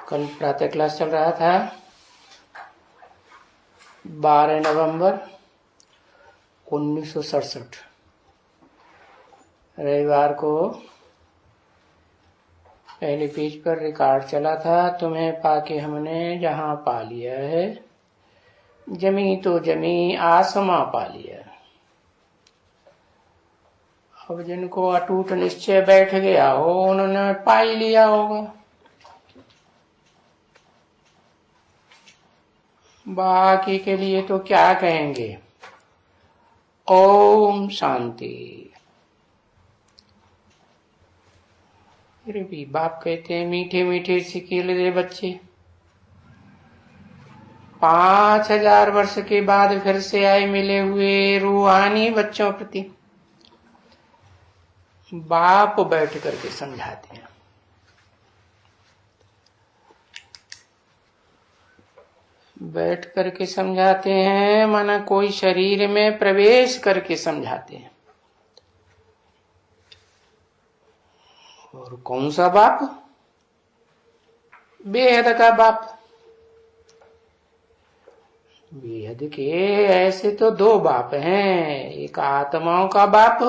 कल प्रातः क्लास चल रहा था 12 नवंबर 1967 रविवार को पहले पेज पर रिकॉर्ड चला था। तुम्हें पाके हमने जहां पा लिया है, जमी तो जमी आसमां पा लिया। अब जिनको अटूट निश्चय बैठ गया हो उन्होंने पा ही लिया होगा। बाकी के लिए तो क्या कहेंगे। ओम शांति। अरे भी बाप कहते हैं मीठे मीठे सिकेल दे बच्चे। 5000 वर्ष के बाद फिर से आए मिले हुए रूहानी बच्चों प्रति बाप बैठ करके समझाते हैं। बैठ करके समझाते हैं माना कोई शरीर में प्रवेश करके समझाते हैं। और कौन सा बाप? बेहद का बाप। बेहद के ऐसे तो दो बाप हैं, एक आत्माओं का बाप,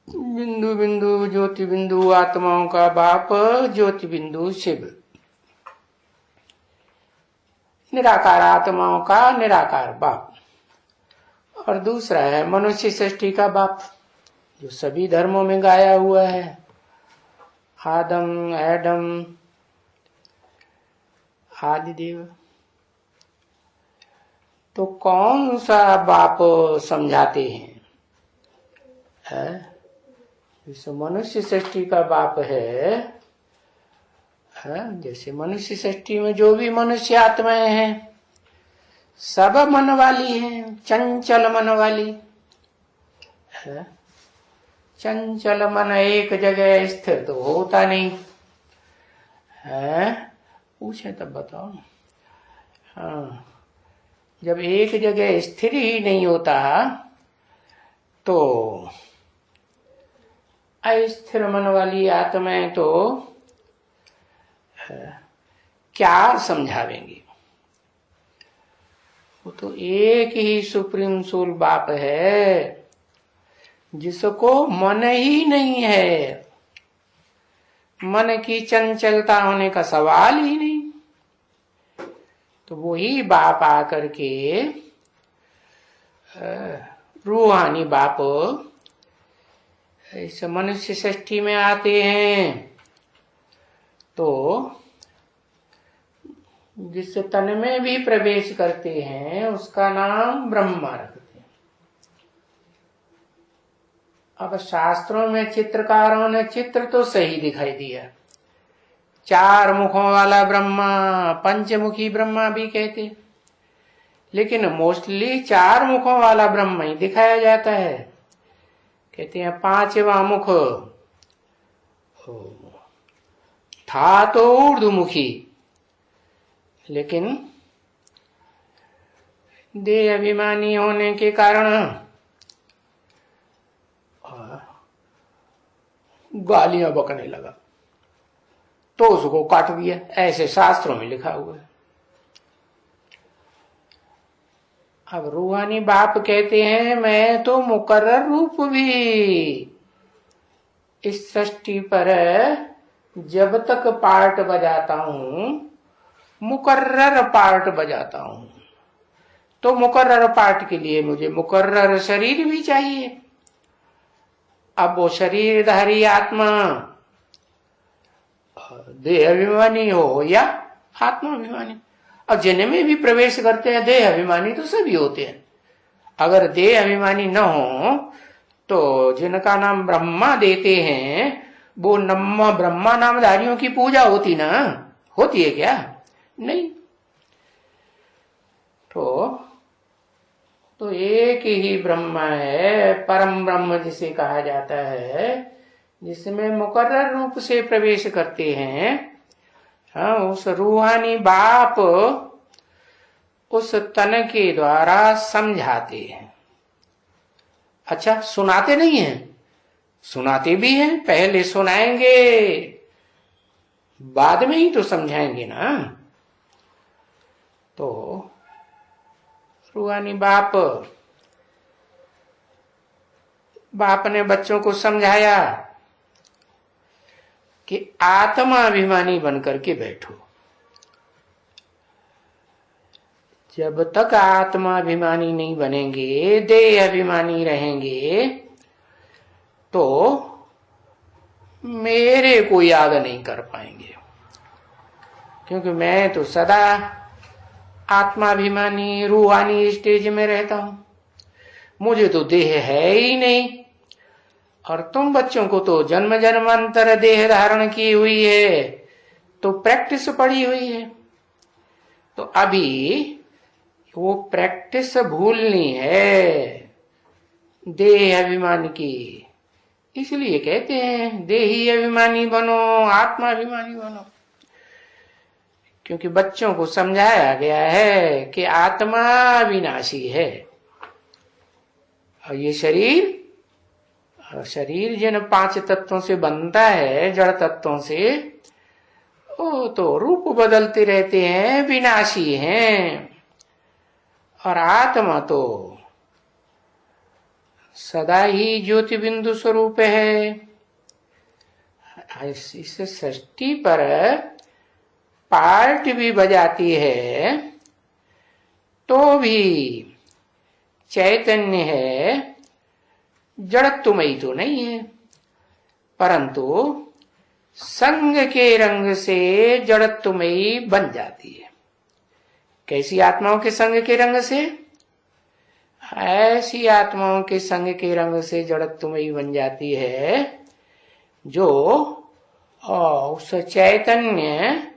बिंदु बिंदु ज्योति बिंदु आत्माओं का बाप ज्योति बिंदु शिव, निराकार आत्माओं का निराकार बाप। और दूसरा है मनुष्य सृष्टि का बाप, जो सभी धर्मों में गाया हुआ है, आदम एडम आदिदेव। तो कौन सा बाप समझाते हैं? इस मनुष्य सृष्टि का बाप है। जैसे मनुष्य सृष्टि में जो भी मनुष्य आत्माएं हैं सब मन वाली हैं, चंचल मन वाली। चंचल मन एक जगह स्थिर तो होता नहीं है। पूछे तब बताओ। हाँ, जब एक जगह स्थिर ही नहीं होता तो अस्थिर मन वाली आत्माएं तो क्या समझावेंगे। वो तो एक ही सुप्रीम सोल बाप है जिसको मन ही नहीं है। मन की चंचलता होने का सवाल ही नहीं। तो वही बाप आकर के रूहानी बाप इस मनुष्य सृष्टि में आते हैं। तो जिस तन में भी प्रवेश करते हैं उसका नाम ब्रह्मा रखते हैं। अब शास्त्रों में चित्रकारों ने चित्र तो सही दिखाई दिया, 4 मुखों वाला ब्रह्मा, पंचमुखी ब्रह्मा भी कहते, लेकिन मोस्टली 4 मुखों वाला ब्रह्मा ही दिखाया जाता है। कहते हैं 5वां मुख था तो ऊर्ध्वमुखी, लेकिन देह अभिमानी होने के कारण गालियां बकने लगा तो उसको काट दिया। ऐसे शास्त्रों में लिखा हुआ है। अब रूहानी बाप कहते हैं मैं तो मुकर्रर रूप भी इस सृष्टि पर जब तक पार्ट बजाता हूं, मुकर्रर पार्ट बजाता हूं, तो मुकर्रर पार्ट के लिए मुझे मुकर्रर शरीर भी चाहिए। अब वो शरीरधारी आत्मा देह अभिमानी हो या आत्मा अभिमानी। अब जिनमें भी प्रवेश करते हैं देह अभिमानी तो सभी होते हैं। अगर देह अभिमानी न हो तो जिनका नाम ब्रह्मा देते हैं वो ब्रह्मा नामधारियों की पूजा होती ना, होती है क्या? नहीं। तो एक ही ब्रह्म है, परम ब्रह्म जिसे कहा जाता है, जिसमें मुकर्रर रूप से प्रवेश करते हैं। हाँ, उस रूहानी बाप उस तन के द्वारा समझाते हैं। अच्छा, सुनाते नहीं हैं? सुनाते भी हैं, पहले सुनाएंगे, बाद में ही तो समझाएंगे ना। तो रूहानी बाप ने बच्चों को समझाया कि आत्मा अभिमानी बनकर के बैठो। जब तक आत्मा अभिमानी नहीं बनेंगे, देह अभिमानी रहेंगे, तो मेरे को याद नहीं कर पाएंगे। क्योंकि मैं तो सदा आत्माभिमानी रूहानी स्टेज में रहता हूं, मुझे तो देह है ही नहीं। और तुम बच्चों को तो जन्म जन्मांतर देह धारण की हुई है, तो प्रैक्टिस पड़ी हुई है। तो अभी वो प्रैक्टिस भूलनी है देह अभिमान की। इसलिए कहते हैं देही अभिमानी बनो, आत्माभिमानी बनो। क्योंकि बच्चों को समझाया गया है कि आत्मा विनाशी है, और ये शरीर जिन 5 तत्वों से बनता है, जड़ तत्वों से, वो तो रूप बदलते रहते हैं, विनाशी हैं। और आत्मा तो सदा ही ज्योति बिंदु स्वरूप है। इस सृष्टि पर पार्ट भी बजाती है तो भी चैतन्य है, जड़त्वमयी तो नहीं है। परंतु संग के रंग से जड़त्वमयी बन जाती है। कैसी आत्माओं के संग के रंग से? ऐसी आत्माओं के संग के रंग से जड़त्वमयी बन जाती है जो उस चैतन्य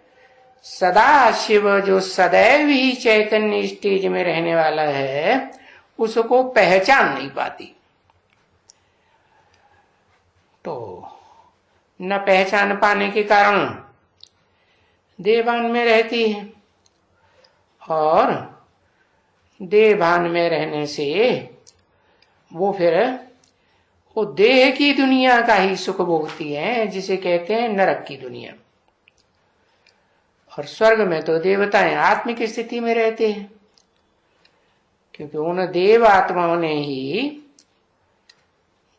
सदा शिव, जो सदैव ही चैतन्य स्टेज में रहने वाला है, उसको पहचान नहीं पाती। तो न पहचान पाने के कारण देहभान में रहती है, और देहभान में रहने से वो फिर वो देह की दुनिया का ही सुख भोगती है, जिसे कहते हैं नरक की दुनिया। और स्वर्ग में तो देवताएं आत्मिक स्थिति में रहते हैं, क्योंकि उन देव आत्माओं ने ही,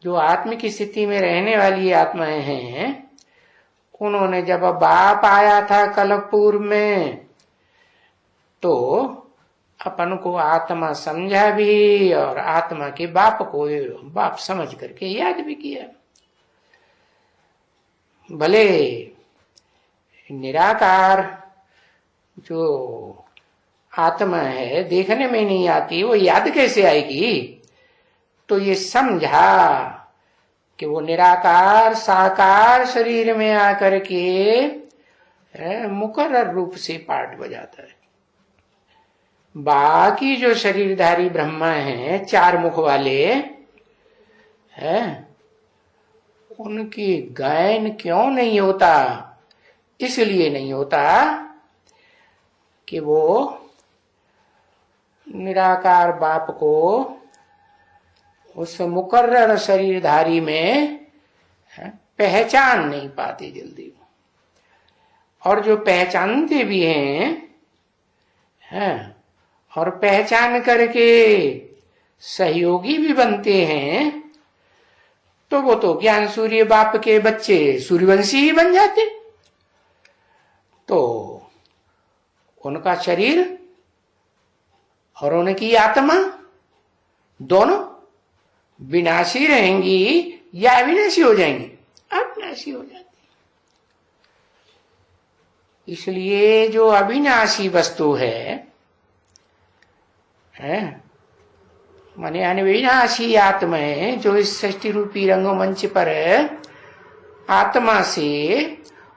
जो आत्मिक स्थिति में रहने वाली आत्माएं हैं, उन्होंने जब बाप आया था कलपुर में, तो अपन को आत्मा समझा भी, और आत्मा के बाप को बाप समझ करके याद भी किया। भले निराकार जो आत्मा है देखने में नहीं आती, वो याद कैसे आएगी? तो ये समझा कि वो निराकार साकार शरीर में आकर के मुकर्रर रूप से पाठ बजाता है। बाकी जो शरीरधारी ब्रह्मा हैं, 4 मुख वाले हैं, उनकी गायन क्यों नहीं होता? इसलिए नहीं होता कि वो निराकार बाप को उस मुकर्रर शरीरधारी में पहचान नहीं पाते जल्दी। और जो पहचानते भी हैं और पहचान करके सहयोगी भी बनते हैं, तो वो तो ज्ञान सूर्य बाप के बच्चे सूर्यवंशी ही बन जाते। तो उनका शरीर और उनकी आत्मा दोनों विनाशी रहेंगी या अविनाशी हो जाएंगी? अविनाशी हो जाती। इसलिए जो अविनाशी वस्तु है माने अविनाशी आत्माएं जो इस सृष्टि रूपी रंगमंच पर आत्मा से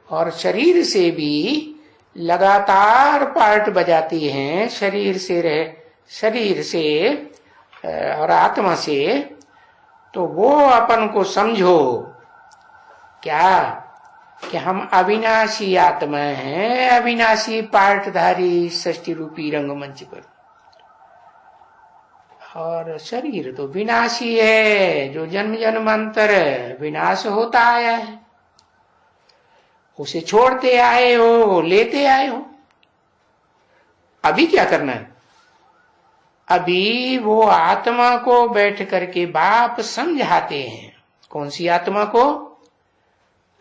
और शरीर से भी लगातार पार्ट बजाती हैं, शरीर से और आत्मा से, तो वो अपन को समझो क्या कि हम अविनाशी आत्मा हैं, अविनाशी पार्टधारी सृष्टि रूपी रंगमंच पर। और शरीर तो विनाशी है, जो जन्म जन्मांतर विनाश होता आया है। उसे छोड़ते आए हो, लेते आए हो। अभी क्या करना है? अभी वो आत्मा को बैठ करके बाप समझाते हैं। कौन सी आत्मा को?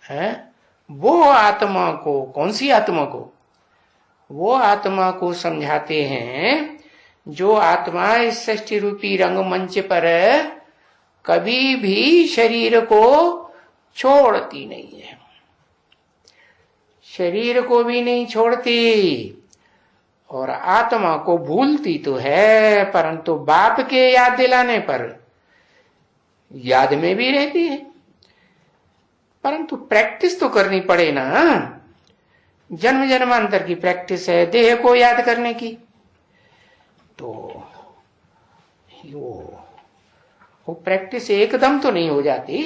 है वो आत्मा को। कौन सी आत्मा को? वो आत्मा को समझाते हैं जो आत्मा इस सृष्टि रूपी रंगमंच पर कभी भी शरीर को छोड़ती नहीं है, शरीर को भी नहीं छोड़ती और आत्मा को भूलती तो है, परंतु बाप के याद दिलाने पर याद में भी रहती है। परंतु प्रैक्टिस तो करनी पड़े ना। जन्म जन्मांतर की प्रैक्टिस है देह को याद करने की। तो वो प्रैक्टिस एकदम तो नहीं हो जाती।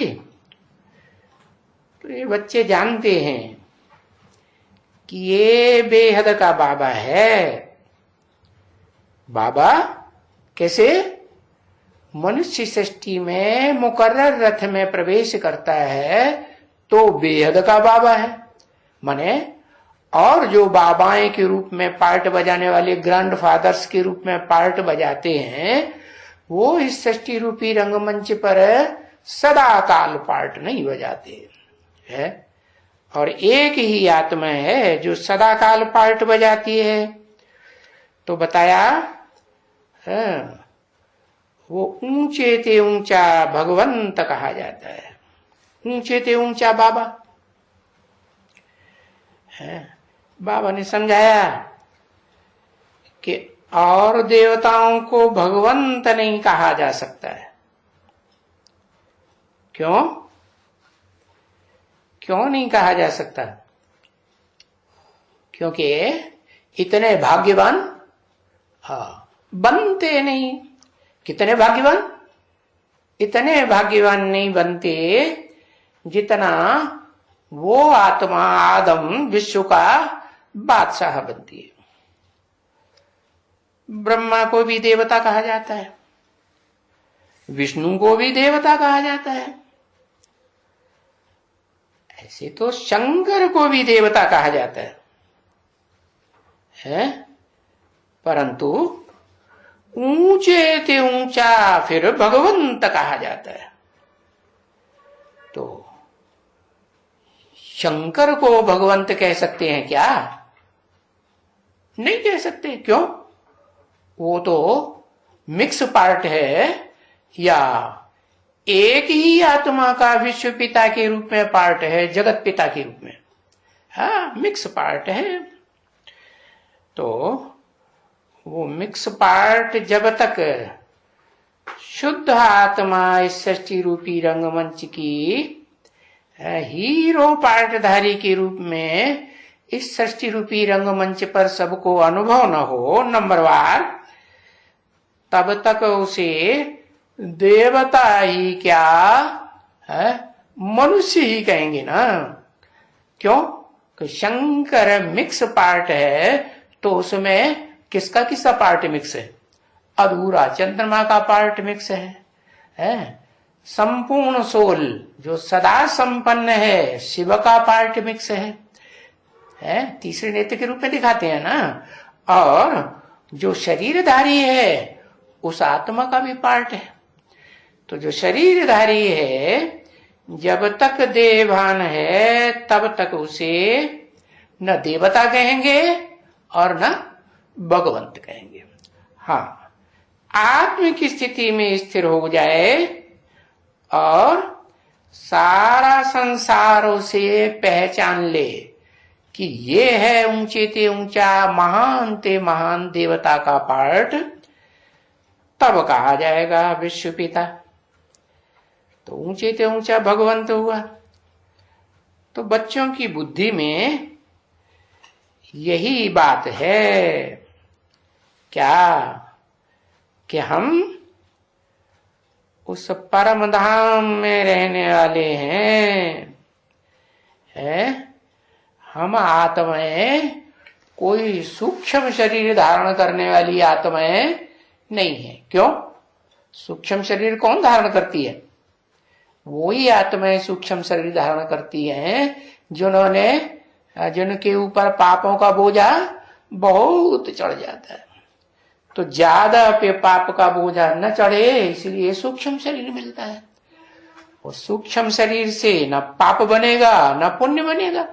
तो ये बच्चे जानते हैं कि ये बेहद का बाबा है। बाबा कैसे? मनुष्य सृष्टि में मुकर्रर रथ में प्रवेश करता है तो बेहद का बाबा है। माने और जो बाबाएं के रूप में पार्ट बजाने वाले ग्रैंड फादर्स के रूप में पार्ट बजाते हैं वो इस सृष्टि रूपी रंगमंच पर सदा काल पार्ट नहीं बजाते है। और एक ही आत्मा है जो सदा काल पार्ट बजाती है। तो बताया वो ऊंचे ते ऊंचा भगवंत कहा जाता है। ऊंचे ते ऊंचा बाबा है। बाबा ने समझाया कि और देवताओं को भगवंत नहीं कहा जा सकता है। क्यों? क्यों नहीं कहा जा सकता? क्योंकि इतने भाग्यवान बनते नहीं। कितने भाग्यवान? इतने भाग्यवान नहीं बनते जितना वो आत्मा आदम विश्व का बादशाह बनती है। ब्रह्मा को भी देवता कहा जाता है, विष्णु को भी देवता कहा जाता है, ऐसे तो शंकर को भी देवता कहा जाता है? परंतु ऊंचे ते ऊंचा फिर भगवंत कहा जाता है। तो शंकर को भगवंत कह सकते हैं क्या? नहीं कह सकते। क्यों? वो तो मिक्स पार्ट है या एक ही आत्मा का विश्व पिता के रूप में पार्ट है, जगत पिता के रूप में। हाँ, मिक्स पार्ट है। तो वो मिक्स पार्ट जब तक शुद्ध आत्मा इस सृष्टि रूपी रंगमंच की हीरो पार्टधारी के रूप में इस सृष्टि रूपी रंगमंच पर सबको अनुभव न हो नंबरवार, तब तक उसे देवता ही क्या है, मनुष्य ही कहेंगे ना। क्यों? कि शंकर मिक्स पार्ट है तो उसमें किसका किसका पार्ट मिक्स है? अधूरा चंद्रमा का पार्ट मिक्स है? संपूर्ण सोल जो सदा संपन्न है शिव का पार्ट मिक्स है? तीसरे नेत्र के रूप में दिखाते हैं ना। और जो शरीरधारी है उस आत्मा का भी पार्ट है। तो जो शरीरधारी है जब तक देहभान है तब तक उसे न देवता कहेंगे और न भगवंत कहेंगे। हाँ, आत्म की स्थिति में स्थिर हो जाए और सारा संसार उसे पहचान ले कि ये है ऊंचे ते ऊंचा महान ते महान देवता का पार्ट, तब कहा जाएगा विश्व पिता। तो ऊंचे ते ऊंचा भगवंत हुआ। तो बच्चों की बुद्धि में यही बात है क्या कि हम उस परम धाम में रहने वाले हैं। हम आत्माएं कोई सूक्ष्म शरीर धारण करने वाली आत्माएं नहीं है। क्यों? सूक्ष्म शरीर कौन धारण करती है? वो ही आत्माएं सूक्ष्म शरीर धारण करती हैं जिन्होंने जिनके ऊपर पापों का बोझा बहुत चढ़ जाता है। तो ज्यादा पे पाप का बोझा न चढ़े, इसलिए सूक्ष्म शरीर मिलता है। और सूक्ष्म शरीर से न पाप बनेगा न पुण्य बनेगा।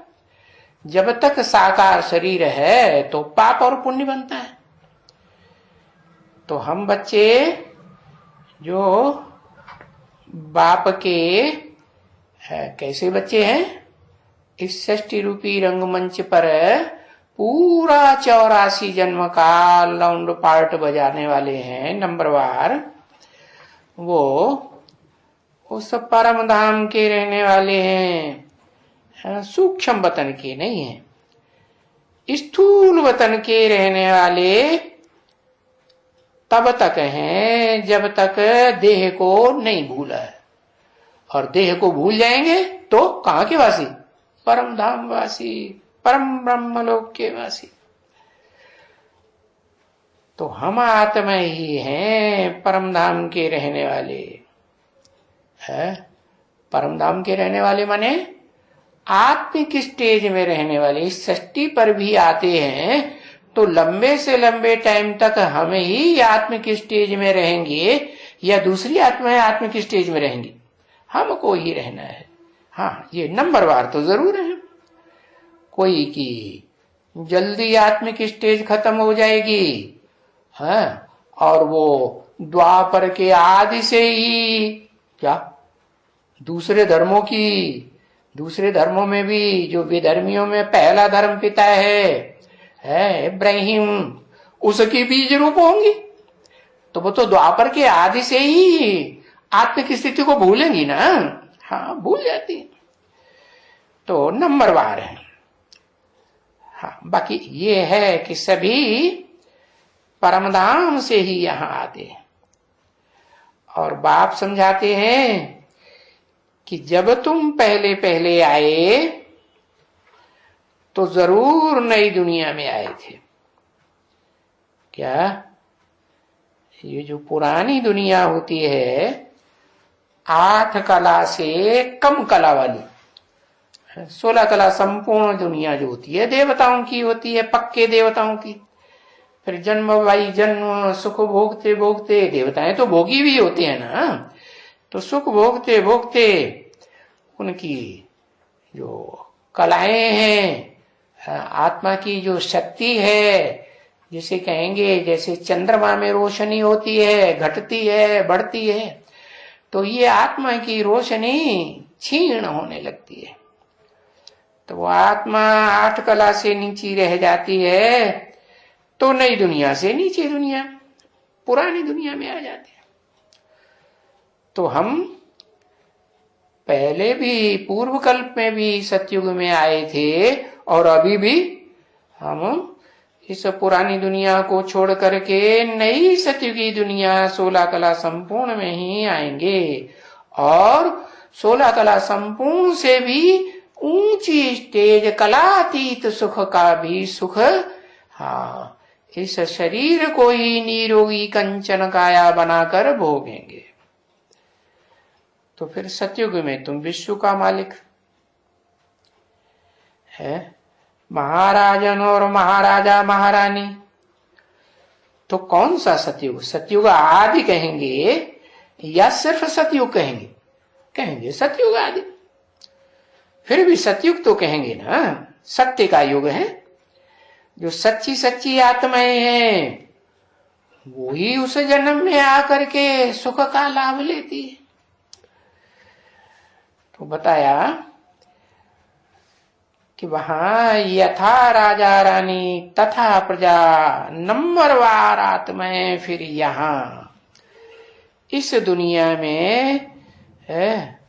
जब तक साकार शरीर है तो पाप और पुण्य बनता है। तो हम बच्चे जो बाप के कैसे बच्चे हैं, इस षष्टि रूपी रंगमंच पर पूरा 84 जन्म का लाउंड पार्ट बजाने वाले हैं नंबरवार। वो उस परम धाम के रहने वाले हैं, सूक्ष्म वतन के नहीं है। स्थूल वतन के रहने वाले तब तक हैं जब तक देह को नहीं भूला है। और देह को भूल जाएंगे तो कहां के वासी? परम धाम वासी, परम ब्रह्मलोक के वासी। तो हम आत्मा ही हैं परम धाम के रहने वाले। है परम धाम के रहने वाले माने आत्मिक स्टेज में रहने वाले। इस सृष्टि पर भी आते हैं तो लंबे से लंबे टाइम तक हमें ही आत्मिक स्टेज में रहेंगे या दूसरी आत्माएं आत्मिक स्टेज में रहेंगी? हमको ही रहना है। हाँ, ये नंबरवार तो जरूर है। कोई की जल्दी आत्मिक स्टेज खत्म हो जाएगी, हाँ, और वो द्वापर के आदि से ही क्या दूसरे धर्मों में भी जो विधर्मियों में पहला धर्म पिता है इब्राहिम, उसकी बीज रूप होंगी। तो वो तो द्वापर के आदि से ही आत्मिक स्थिति को भूलेंगी ना। हाँ, भूल जाती। तो नंबरवार है। हाँ, बाकी ये है कि सभी परमधाम से ही यहां आते हैं। और बाप समझाते हैं कि जब तुम पहले पहले आए तो जरूर नई दुनिया में आए थे। क्या ये जो पुरानी दुनिया होती है 8 कला से कम कला वाली, 16 कला संपूर्ण दुनिया जो होती है देवताओं की होती है, पक्के देवताओं की। फिर जन्म भाई जन्म सुख भोगते भोगते, देवताएं तो भोगी भी होते हैं ना, तो सुख भोगते भोगते उनकी जो कलाएं हैं, आत्मा की जो शक्ति है, जिसे कहेंगे जैसे चंद्रमा में रोशनी होती है, घटती है, बढ़ती है, तो ये आत्मा की रोशनी क्षीण होने लगती है। तो वो आत्मा 8 कला से नीचे रह जाती है, तो नई दुनिया से नीचे दुनिया, पुरानी दुनिया में आ जाते हैं। तो हम पहले भी पूर्व कल्प में भी सतयुग में आए थे और अभी भी हम इस पुरानी दुनिया को छोड़ करके नई सतयुगी दुनिया 16 कला संपूर्ण में ही आएंगे। और 16 कला संपूर्ण से भी ऊंची स्टेज कलातीत सुख का भी सुख, हाँ, इस शरीर को ही निरोगी कंचन काया बनाकर भोगेंगे। तो फिर सतयुग में तुम विश्व का मालिक है, महाराजन और महाराजा महारानी। तो कौन सा सतयुग? सतयुग आदि कहेंगे या सिर्फ सतयुग कहेंगे? कहेंगे सतयुग आदि। फिर भी सतयुग तो कहेंगे ना, सत्य का युग है। जो सच्ची सच्ची आत्माएं हैं वो ही उस जन्म में आकर के सुख का लाभ लेती है। तो बताया कि वहां यथा राजा रानी तथा प्रजा नंबरवार आत्माएं फिर यहां इस दुनिया में है,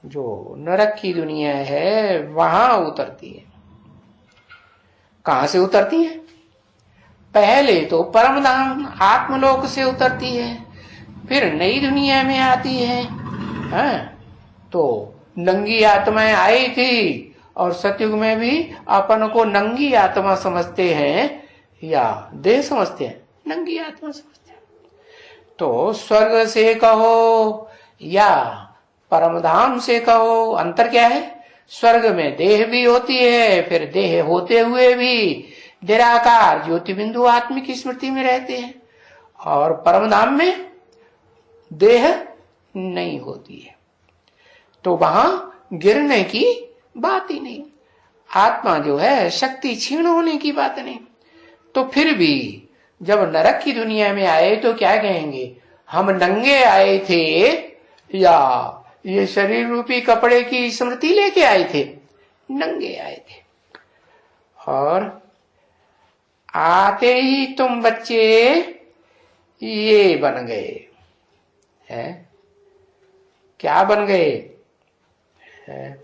जो नरक की दुनिया है, वहां उतरती है। कहां से उतरती है? पहले तो परमधाम आत्मलोक से उतरती है, फिर नई दुनिया में आती है। तो नंगी आत्माएं आई थी, और सतयुग में भी अपन को नंगी आत्मा समझते हैं या देह समझते हैं? नंगी आत्मा समझते हैं। तो स्वर्ग से कहो या परमधाम से कहो, अंतर क्या है? स्वर्ग में देह भी होती है, फिर देह होते हुए भी निराकार ज्योति बिंदु आत्मिक स्मृति में रहते हैं, और परमधाम में देह नहीं होती है, तो वहां गिरने की बात ही नहीं। आत्मा जो है शक्ति क्षीण होने की बात नहीं। तो फिर भी जब नरक की दुनिया में आए तो क्या कहेंगे, हम नंगे आए थे या ये शरीर रूपी कपड़े की स्मृति लेके आए थे? नंगे आए थे। और आते ही तुम बच्चे ये बन गए हैं। क्या बन गए हैं?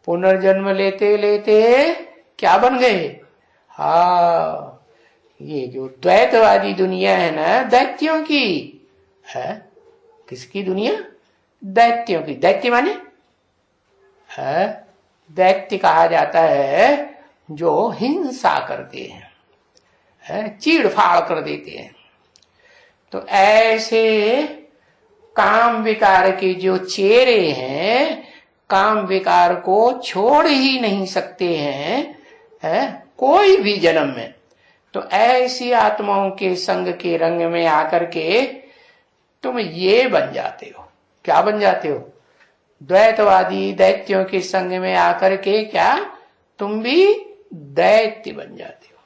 पुनर्जन्म लेते लेते क्या बन गए? हाँ, ये जो द्वैतवादी दुनिया है ना, दैत्यों की है। किसकी दुनिया? दैत्यों की। दैत्य माने है, दैत्य कहा जाता है जो हिंसा करते हैं, है, चीड़ फाड़ कर देते हैं। तो ऐसे काम विकार के जो चेहरे हैं, काम विकार को छोड़ ही नहीं सकते हैं, है, कोई भी जन्म में। तो ऐसी आत्माओं के संग के रंग में आकर के तुम ये बन जाते हो। क्या बन जाते हो? द्वैतवादी दैत्यों के संग में आकर के क्या तुम भी दैत्य बन जाते हो।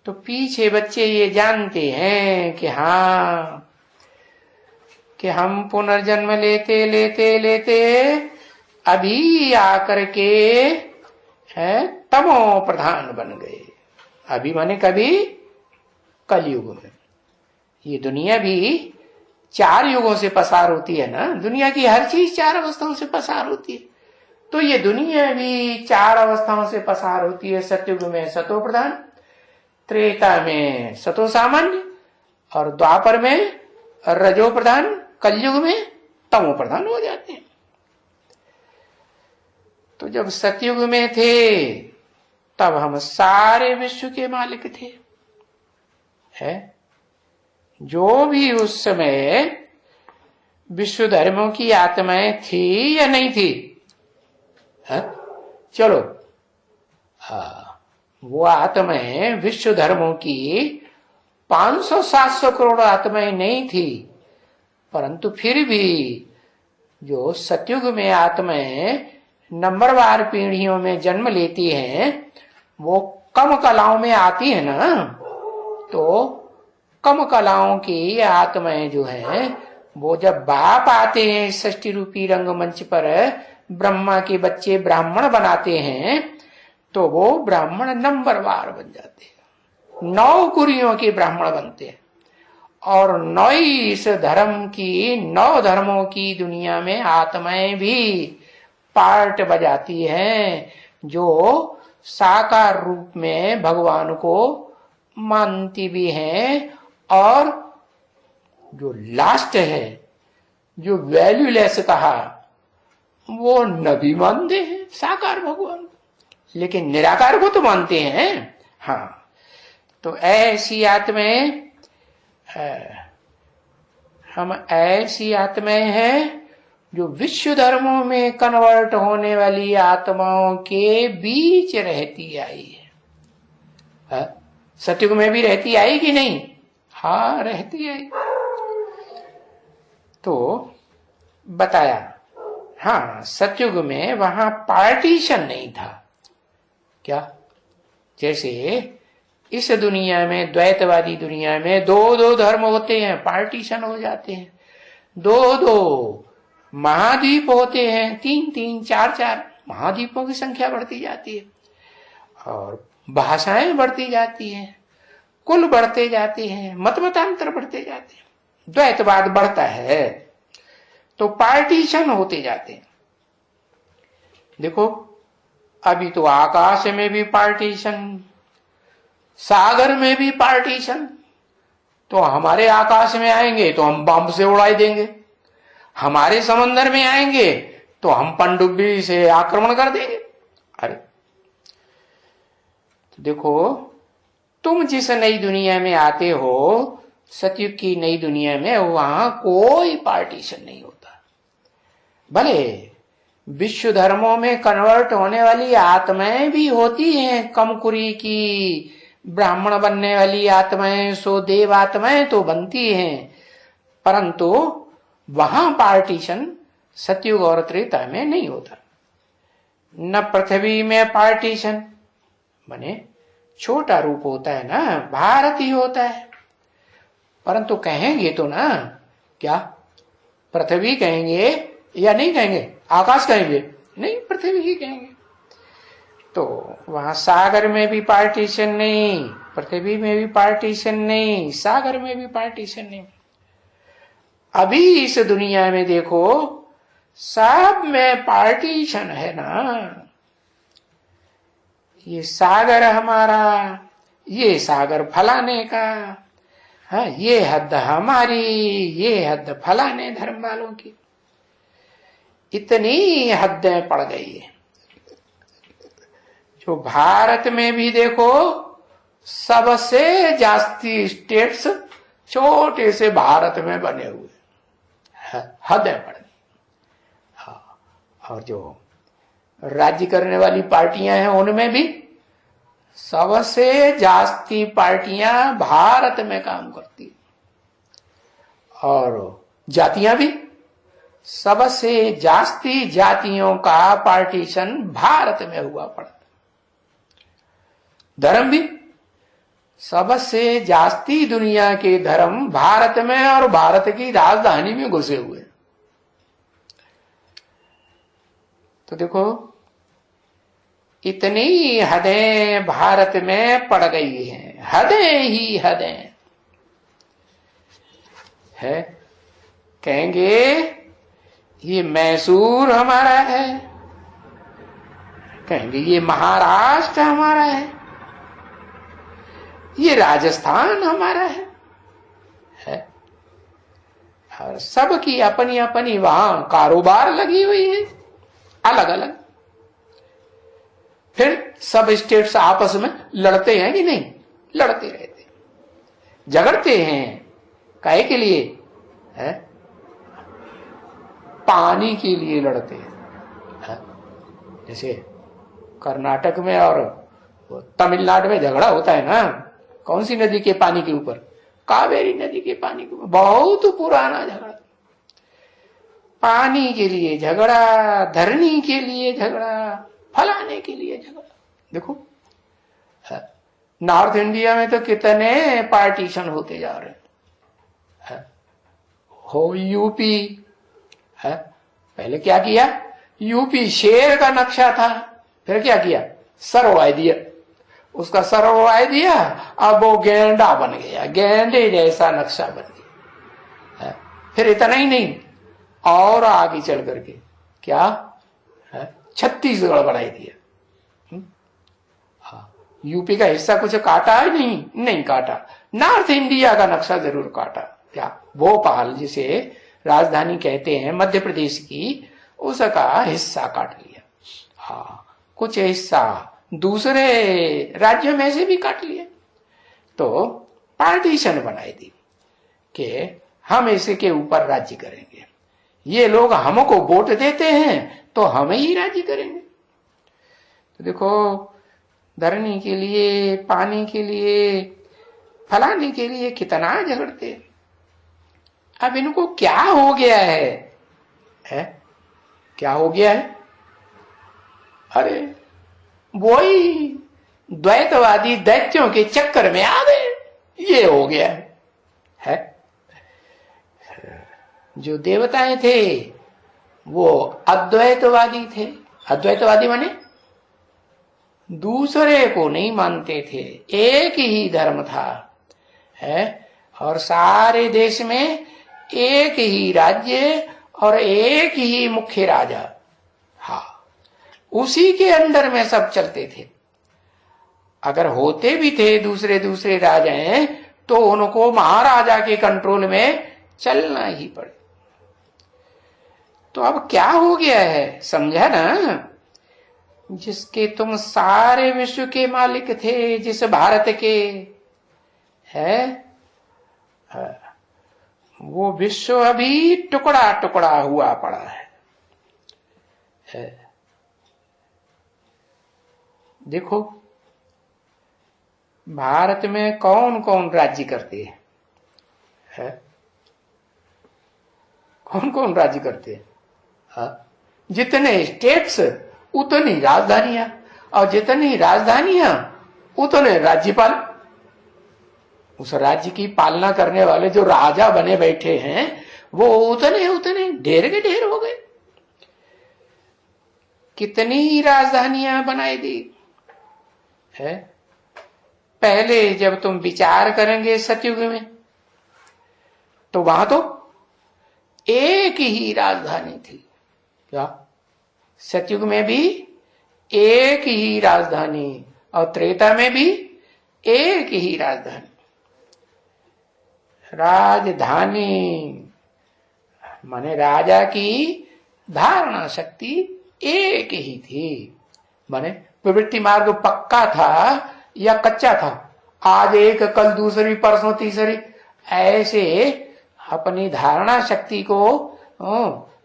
तो पीछे बच्चे ये जानते हैं कि हाँ, कि हम पुनर्जन्म लेते लेते लेते अभी आकर के है तमो प्रधान बन गए। अभी माने कभी? कलयुग में। ये दुनिया भी 4 युगों से पसार होती है ना, दुनिया की हर चीज 4 अवस्थाओं से पसार होती है। तो ये दुनिया भी 4 अवस्थाओं से पसार होती है। सतयुग में सतो प्रधान, त्रेता में सतो सामान्य, और द्वापर में रजो प्रधान, कलयुग में तमो प्रधान हो जाते हैं। तो जब सतयुग में थे तब हम सारे विश्व के मालिक थे, है। जो भी उस समय विश्व धर्मों की आत्माएं थी या नहीं थी, है? चलो, वो आत्माएं विश्व धर्मों की 500-700 करोड़ आत्माएं नहीं थी, परंतु फिर भी जो सतयुग में आत्माएं नंबरवार पीढ़ियों में जन्म लेती हैं, वो कम कलाओं में आती है ना, तो कम कलाओं की आत्माएं जो हैं वो जब बाप आते हैं षष्टि रूपी रंगमंच पर, ब्रह्मा के बच्चे ब्राह्मण बनाते हैं, तो वो ब्राह्मण नंबरवार बन जाते हैं। 9 कुरियों के ब्राह्मण बनते हैं, और 9 इस धर्म की 9 धर्मों की दुनिया में आत्माएं भी पार्ट बजाती हैं, जो साकार रूप में भगवान को मानती भी हैं, और जो लास्ट है, जो वैल्यूलेस कहा, वो नबी मानते हैं साकार भगवान, लेकिन निराकार को तो मानते हैं। हाँ, तो ऐसी आत्माएं, हम ऐसी आत्माएं हैं जो विश्व धर्मों में कन्वर्ट होने वाली आत्माओं के बीच रहती आई है। सतयुग में भी रहती आई कि नहीं? हाँ, रहती आई। तो बताया, हाँ, सतयुग में वहां पार्टीशन नहीं था। क्या? जैसे इस दुनिया में, द्वैतवादी दुनिया में 2-2 धर्म होते हैं, पार्टीशन हो जाते हैं। 2-2 महाद्वीप होते हैं, 3-3, 4-4 महाद्वीपों की संख्या बढ़ती जाती है, और भाषाएं बढ़ती जाती हैं, कुल बढ़ते जाते हैं, मतमतांतर बढ़ते जाते हैं, द्वैतवाद बढ़ता है, तो पार्टीशन होते जाते हैं। देखो, अभी तो आकाश में भी पार्टीशन, सागर में भी पार्टीशन। तो हमारे आकाश में आएंगे तो हम बम से उड़ाई देंगे, हमारे समंदर में आएंगे तो हम पनडुब्बी से आक्रमण कर देंगे। अरे तो देखो, तुम जिस नई दुनिया में आते हो, सतयुग की नई दुनिया में, वहां कोई पार्टीशन नहीं होता। भले विश्व धर्मों में कन्वर्ट होने वाली आत्माएं भी होती हैं, कमकुरी की ब्राह्मण बनने वाली आत्माएं, सो देव आत्माएं तो बनती हैं, परंतु वहां पार्टीशन सतयुग और त्रेता में नहीं होता। न पृथ्वी में पार्टीशन, माने छोटा रूप होता है ना, भारत ही होता है, परंतु कहेंगे तो ना क्या पृथ्वी कहेंगे या नहीं कहेंगे, आकाश कहेंगे, नहीं पृथ्वी ही कहेंगे। तो वहां सागर में भी पार्टीशन नहीं, पृथ्वी में भी पार्टीशन नहीं, सागर में भी पार्टीशन नहीं। अभी इस दुनिया में देखो सब में पार्टीशन है ना, ये सागर हमारा, ये सागर फलाने का, हाँ ये हद हमारी, ये हद फलाने धर्म वालों की, इतनी हदें पड़ गई है। जो भारत में भी देखो सबसे जास्ती स्टेट्स छोटे से भारत में बने हुए, हदें पड़ गई। हाँ, और जो राज्य करने वाली पार्टियां हैं उनमें भी सबसे जास्ती पार्टियां भारत में काम करती, और जातियां भी सबसे जास्ती जातियों का पार्टीशन भारत में हुआ पड़ा। धर्म भी सबसे जास्ती दुनिया के धर्म भारत में और भारत की राजधानी में घुसे हुए। तो देखो इतनी हदें भारत में पड़ गई हैं, हदें ही हदें है। कहेंगे ये मैसूर हमारा है, कहेंगे ये महाराष्ट्र हमारा है, ये राजस्थान हमारा है? और सबकी अपनी अपनी वहां कारोबार लगी हुई है अलग अलग। फिर सब स्टेट्स आपस में लड़ते हैं कि नहीं? लड़ते रहते, झगड़ते हैं, काहे के लिए है? पानी के लिए लड़ते हैं। जैसे कर्नाटक में और तमिलनाडु में झगड़ा होता है ना, कौन सी नदी के पानी के ऊपर? कावेरी नदी के पानी के ऊपर, बहुत पुराना झगड़ा। पानी के लिए झगड़ा, धरनी के लिए झगड़ा, फलाने के लिए झगड़ा। देखो नॉर्थ इंडिया में तो कितने पार्टीशन होते जा रहे हैं। हो यूपी है, पहले क्या किया? यूपी शेर का नक्शा था, फिर क्या किया? सरवाए दिया, उसका सरवाए दिया, अब वो गेंडा बन गया, गेंडे जैसा नक्शा बन गया है। फिर इतना ही नहीं, और आगे चल करके क्या है? छत्तीसगढ़ बढ़ाई दिया। हाँ, यूपी का हिस्सा कुछ काटा है? नहीं काटा। नॉर्थ इंडिया का नक्शा जरूर काटा। क्या भोपाल जिसे राजधानी कहते हैं मध्य प्रदेश की, उसका हिस्सा काट लिया। हाँ, कुछ हिस्सा दूसरे राज्यों में से भी काट लिया। तो पार्टीशन बनाई दी कि हम इसके ऊपर राज्य करेंगे, ये लोग हमको वोट देते हैं तो हम ही राज्य करेंगे। तो देखो धरनी के लिए, पानी के लिए, फलाने के लिए कितना झगड़ते। अब इनको क्या हो गया है? क्या हो गया है? अरे वही द्वैतवादी दैत्यों के चक्कर में आ गए, ये हो गया है। जो देवताएं थे वो अद्वैतवादी थे। अद्वैतवादी माने दूसरे को नहीं मानते थे, एक ही धर्म था है, और सारे देश में एक ही राज्य और एक ही मुख्य राजा। हाँ, उसी के अंडर में सब चलते थे। अगर होते भी थे दूसरे दूसरे राजाएं तो उनको महाराजा के कंट्रोल में चलना ही पड़े। तो अब क्या हो गया है, समझा ना? जिसके तुम सारे विश्व के मालिक थे, जिस भारत के है, वो विश्व अभी टुकड़ा टुकड़ा हुआ पड़ा है। है। देखो भारत में कौन कौन राज्य करते है? कौन कौन राज्य करते हैं? जितने स्टेट्स उतनी राजधानियां, और जितनी राजधानियां उतने राज्यपाल। उस राज्य की पालना करने वाले जो राजा बने बैठे हैं वो उतने उतने ढेर के ढेर हो गए। कितनी ही राजधानियां बनाई दी है। पहले जब तुम विचार करेंगे सतयुग में, तो वहां तो एक ही राजधानी थी। क्या सतयुग में भी एक ही राजधानी, और त्रेता में भी एक ही राजधानी। राजधानी माने राजा की धारणा शक्ति एक ही थी। माने प्रवृत्ति मार्ग पक्का था या कच्चा था, आज एक कल दूसरी परसों तीसरी, ऐसे अपनी धारणा शक्ति को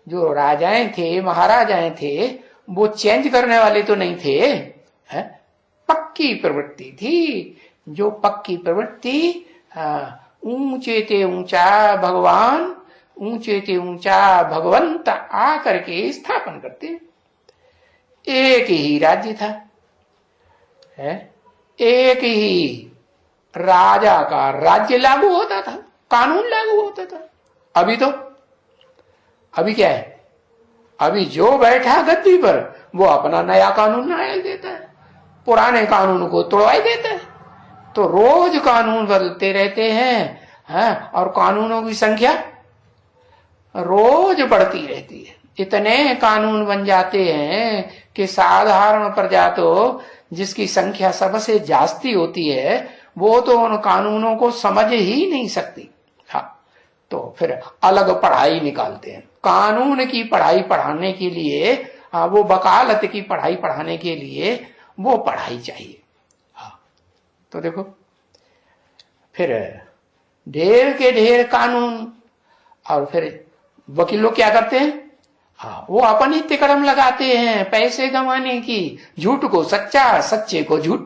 जो राजाएं थे महाराजाएं थे वो चेंज करने वाले तो नहीं थे, है? पक्की प्रवृत्ति थी। जो पक्की प्रवृत्ति ऊंचे ते ऊंचा भगवान, ऊंचे ते ऊंचा भगवंत आकर के स्थापन करते। एक ही राज्य था, है? एक ही राजा का राज्य लागू होता था, कानून लागू होता था। अभी क्या है? अभी जो बैठा गद्दी पर वो अपना नया कानून डाल देता है, पुराने कानून को तोड़वाई देता है। तो रोज कानून बदलते रहते हैं, और कानूनों की संख्या रोज बढ़ती रहती है। इतने कानून बन जाते हैं कि साधारण प्रजा तो जिसकी संख्या सबसे जास्ती होती है वो तो उन कानूनों को समझ ही नहीं सकती। तो फिर अलग पढ़ाई निकालते हैं कानून की पढ़ाई पढ़ाने के लिए। वो वकालत की पढ़ाई पढ़ाने के लिए वो पढ़ाई चाहिए। तो देखो फिर ढेर के ढेर कानून, और फिर वकील लोग क्या करते हैं? वो अपनी तिकड़म लगाते हैं पैसे कमाने की। झूठ को सच्चा, सच्चे को झूठ।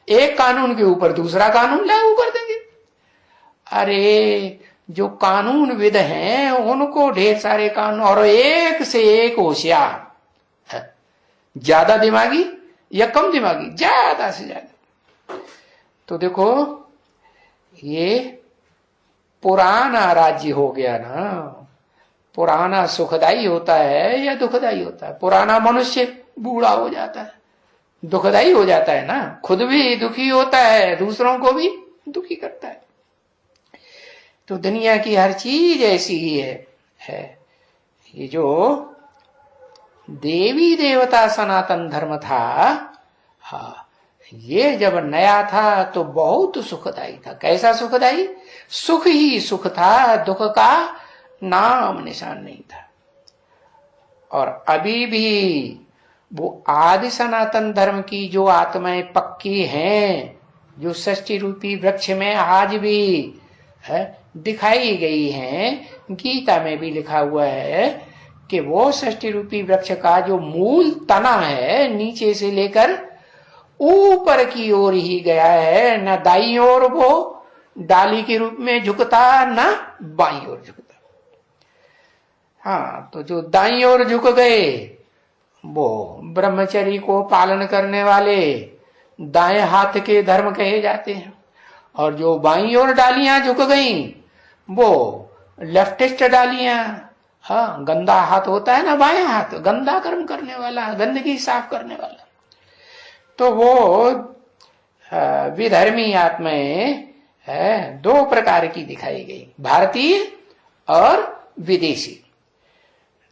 एक कानून के ऊपर दूसरा कानून लागू कर देंगे। अरे जो कानून विद हैं उनको ढेर सारे कानून, और एक से एक होशियार। ज्यादा दिमागी या कम दिमागी? ज्यादा से ज्यादा। तो देखो ये पुराना राज्य हो गया ना। पुराना सुखदाई होता है या दुखदाई होता है? पुराना मनुष्य बूढ़ा हो जाता है, दुखदाई हो जाता है ना। खुद भी दुखी होता है, दूसरों को भी दुखी करता है। तो दुनिया की हर चीज ऐसी ही है। ये जो देवी देवता सनातन धर्म था, ये जब नया था तो बहुत सुखदाई था। कैसा सुखदाई? सुख ही सुख था, दुख का नाम निशान नहीं था। और अभी भी वो आदि सनातन धर्म की जो आत्माएं पक्की हैं, जो षष्ठी रूपी वृक्ष में आज भी दिखाई गई हैं, गीता में भी लिखा हुआ है कि वो षष्ठी रूपी वृक्ष का जो मूल तना है नीचे से लेकर ऊपर की ओर ही गया है। न दाईं ओर वो डाली के रूप में झुकता, न बाईं ओर झुकता। तो जो दाईं ओर झुक गए वो ब्रह्मचर्य को पालन करने वाले दाएं हाथ के धर्म कहे जाते हैं। और जो बाईं ओर डालियां झुक गईं वो लेफ्टिस्ट डालियां। गंदा हाथ होता है ना बाएं हाथ, गंदा कर्म करने वाला, गंदगी साफ करने वाला। तो वो विधर्मी आत्माएं दो प्रकार की दिखाई गई, भारतीय और विदेशी।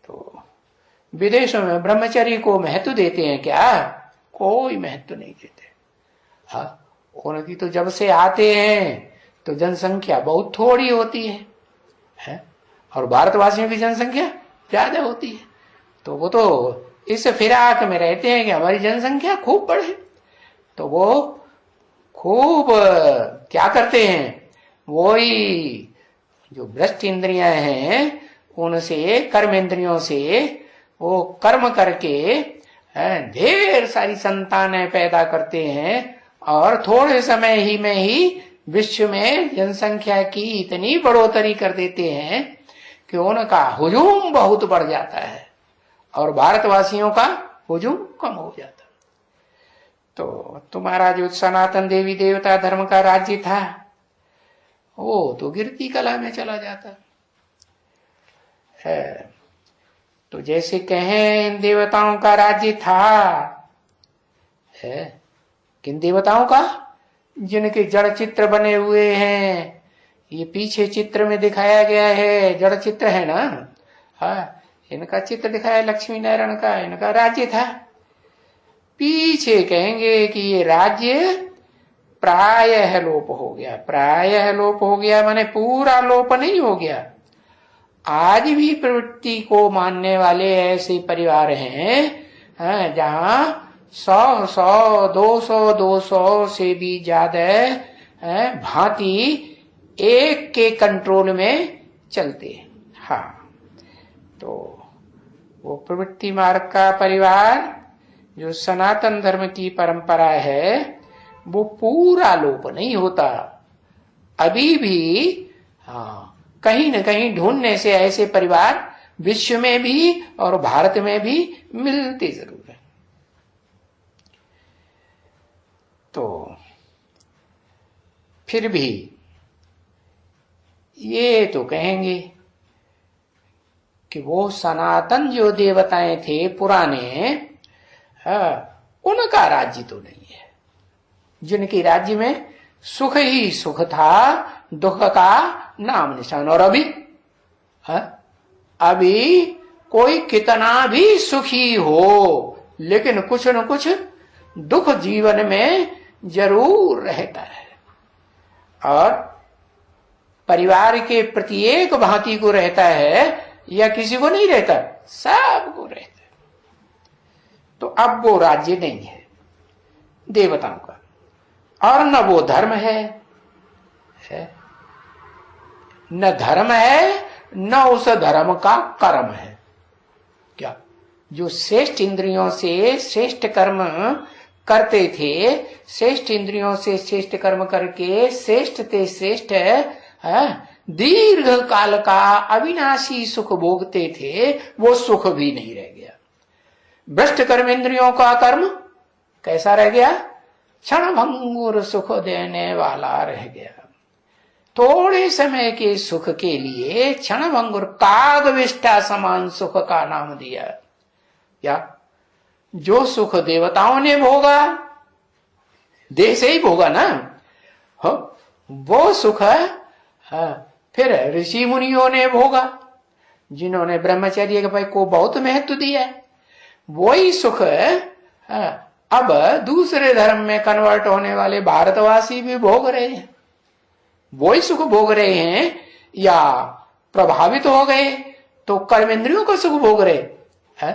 तो विदेशों में ब्रह्मचर्य को महत्व देते हैं क्या? कोई महत्व नहीं देते। उनकी तो जब से आते हैं तो जनसंख्या बहुत थोड़ी होती है, और भारतवासियों की जनसंख्या ज्यादा होती है। तो वो तो इस फिराक में रहते हैं कि हमारी जनसंख्या खूब बढ़े। तो वो खूब क्या करते हैं? वही जो भ्रष्ट इंद्रियां हैं उनसे, कर्म इंद्रियों से वो कर्म करके ढेर सारी संतानें पैदा करते हैं और थोड़े समय ही में ही विश्व में जनसंख्या की इतनी बढ़ोतरी कर देते हैं कि उनका हुजूम बहुत बढ़ जाता है और भारतवासियों का हुजूम कम हो जाता। तो तुम्हारा जो सनातन देवी देवता धर्म का राज्य था वो तो गिरती कला में चला जाता है। तो जैसे कहें इन देवताओं का राज्य था है, किन देवताओं का? जिनके जड़ चित्र बने हुए हैं, ये पीछे चित्र में दिखाया गया है, जड़ चित्र है ना, हाँ, इनका चित्र दिखाया लक्ष्मी नारायण का, इनका राज्य था। पीछे कहेंगे कि ये राज्य प्रायः लोप हो गया। प्रायः लोप हो गया माने पूरा लोप नहीं हो गया। आज भी प्रवृत्ति को मानने वाले ऐसे परिवार हैं जहां 100, 200 से भी ज्यादा भांति एक के कंट्रोल में चलते हैं। हाँ, तो वो प्रवृत्ति मार्ग का परिवार जो सनातन धर्म की परंपरा है वो पूरा लोप नहीं होता। अभी भी हाँ कहीं न कहीं ढूंढने से ऐसे परिवार विश्व में भी और भारत में भी मिलते जरूर है। तो फिर भी ये तो कहेंगे कि वो सनातन जो देवताएं थे पुराने, उनका राज्य तो नहीं है। जिनके राज्य में सुख ही सुख था, दुख का नाम निशान। और अभी कोई कितना भी सुखी हो लेकिन कुछ न कुछ दुख जीवन में जरूर रहता है। और परिवार के प्रत्येक भांति को रहता है या किसी को नहीं रहता, सबको रहता है। तो अब वो राज्य नहीं है देवताओं का, और न वो धर्म है, न धर्म है न उस धर्म का कर्म है। क्या जो श्रेष्ठ इंद्रियों से श्रेष्ठ कर्म करते थे, श्रेष्ठ इंद्रियों से श्रेष्ठ कर्म करके श्रेष्ठ ते श्रेष्ठ दीर्घ काल का अविनाशी सुख भोगते थे, वो सुख भी नहीं रह गया। भ्रष्ट कर्म इंद्रियों का कर्म कैसा रह गया? क्षण भंगुर सुख देने वाला रह गया। थोड़े समय के सुख के लिए क्षण भंगुर कागविष्ठा समान सुख का नाम दिया। या जो सुख देवताओं ने भोगा, देह से ही भोगा ना, वो सुख फिर ऋषि मुनियों ने भोगा, जिन्होंने ब्रह्मचर्य के भाई को बहुत महत्व दिया। वही सुख अब दूसरे धर्म में कन्वर्ट होने वाले भारतवासी भी भोग रहे हैं। वही सुख भोग रहे हैं या प्रभावित हो गए तो कर्मेंद्रियों का सुख भोग रहे हैं।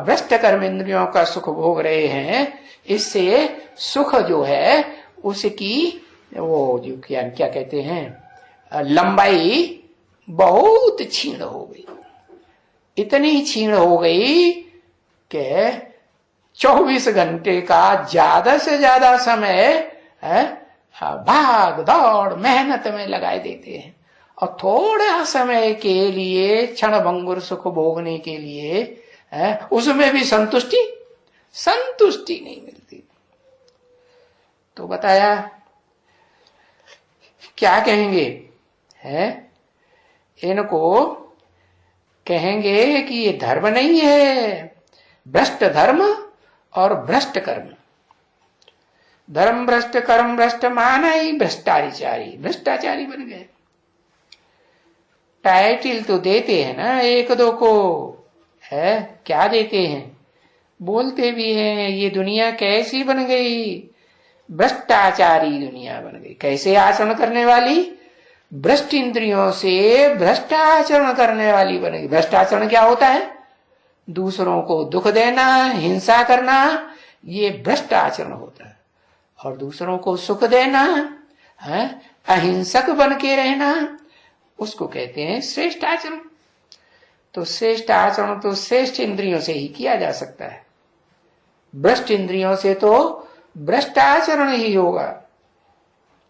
भ्रष्ट कर्मेंद्रियों का सुख भोग रहे हैं। इससे सुख जो है उसकी वो जो क्या कहते हैं लंबाई बहुत क्षीण हो गई। इतनी क्षीण हो गई कि 24 घंटे का ज्यादा से ज्यादा समय भाग दौड़ मेहनत में लगाए देते हैं और थोड़ा समय के लिए क्षण भंगुर सुख भोगने के लिए उसमें भी संतुष्टि नहीं मिलती। तो बताया क्या कहेंगे इनको? कहेंगे कि ये धर्म नहीं है, भ्रष्ट धर्म और भ्रष्ट कर्म। धर्म भ्रष्ट कर्म भ्रष्ट माना ही भ्रष्टाचारी बन गए। टाइटल तो देते हैं ना एक दो को, है क्या देते हैं, बोलते भी हैं ये दुनिया कैसी बन गई, भ्रष्टाचारी दुनिया बन गई। कैसे आचरण करने वाली? भ्रष्ट इंद्रियों से भ्रष्ट आचरण करने वाली बन गई। भ्रष्ट आचरण क्या होता है? दूसरों को दुख देना, हिंसा करना, ये भ्रष्ट आचरण होता है। और दूसरों को सुख देना, अहिंसक बन के रहना, उसको कहते हैं श्रेष्ठ आचरण। तो श्रेष्ठ आचरण तो श्रेष्ठ इंद्रियों से ही किया जा सकता है। भ्रष्ट इंद्रियों से तो भ्रष्ट आचरण ही होगा।